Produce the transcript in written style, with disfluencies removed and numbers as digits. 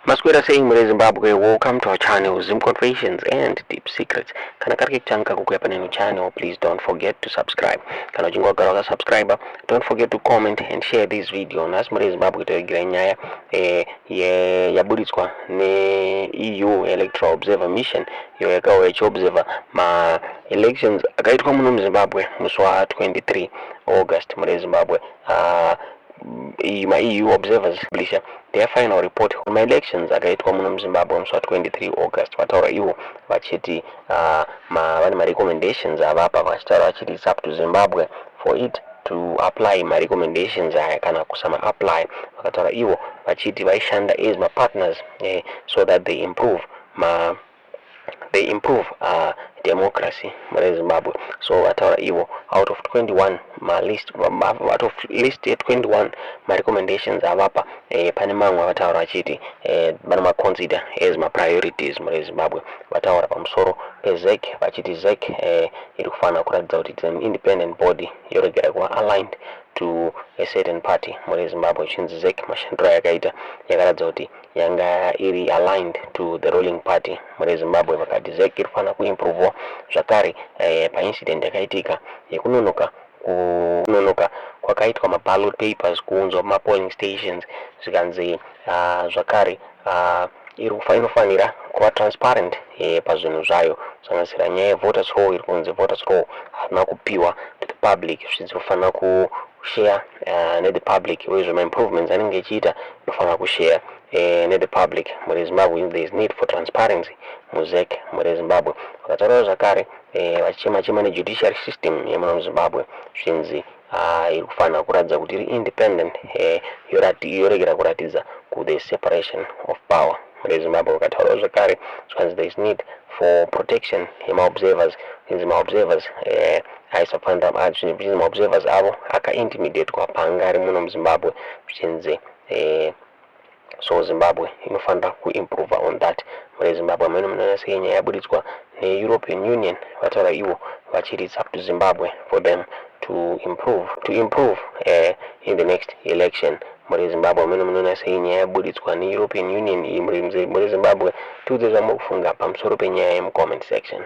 Masquerade saying muri Zimbabwe, welcome to our channel, Zim Confessions and Deep Secrets. Kana kari kichanga kukuepa nenu channel, please don't forget to subscribe. Kana ujingo waka subscriber, don't forget to comment and share this video. Nas muri Zimbabwe to nyaya yabuditswa ne EU Electoral Observer Mission yo yakawa observer ma elections akaitwa muno mu Zimbabwe muswa 23 August muri Zimbabwe. My EU observers publisha their final report on my elections akaitwa muno mu Zimbabwe muswa 23 August. Vataura iwo vachiti vane recommendations avapa vachitaura vachiti it's up to Zimbabwe for it to apply my recommendations aya kana kusama apply. Vakataura iwo vachiti vaishanda as my partners so that they improve democracy in Zimbabwe. So vataura iwo out of 21 out of list 21 my recommendations avapa pane mamwe vataura vachiti vana consider as my priorities in Zimbabwe. Vataura pamusoro pezek vachiti zek iri kufanira kuratidza kuti it's an independent body yoregera kuva aligned to a certain party muri Zimbabwe. Chinzi zek mashandiro yakaita yakaratidza kuti yanga iri aligned to the ruling party muri Zimbabwe. Vakati zek iri kufanira kuimprove zvakare paincident yakaitika yekunonoka kwakaitwa maballot papers kuunzwa mapolling stations zvikanzi zvakare inofanira kuva transparent pazvinhu zvayo kusanganisira nyaya yevoters roll iri kunzi voters roll hatina kupiwa to the public zvizofanira kushare the public uye improvements anenge echiita inofanira kushare the public muri Zimbabwe. There is need for transparency muzek muri Zimbabwe. Vakataura zvakare vachichema nejudiciary system yemuno Zimbabwe zvinzi iri kufanira kuratidza kuti iri independent yoregera kuratidza the separation of power muri Zimbabwe. Vakataura zvakare zvikanzi there is need for protection yemaobservers. Inzi maobservers aisafanira maobservers avo akaintimidatwa paangari muno muZimbabwe zvichinzi so Zimbabwe inofanira kuimprove on that muri Zimbabwe. Amene munonase nyaya yabuditswa ne-European Union vataura iwo vachiti it's up to Zimbabwe for them to improve in the next election muri Zimbabwe. Amene munonase nyaya yabuditswa ne-European Union muri Zimbabwe tudzezva mukufunga pamusoro penyaya mu comment section.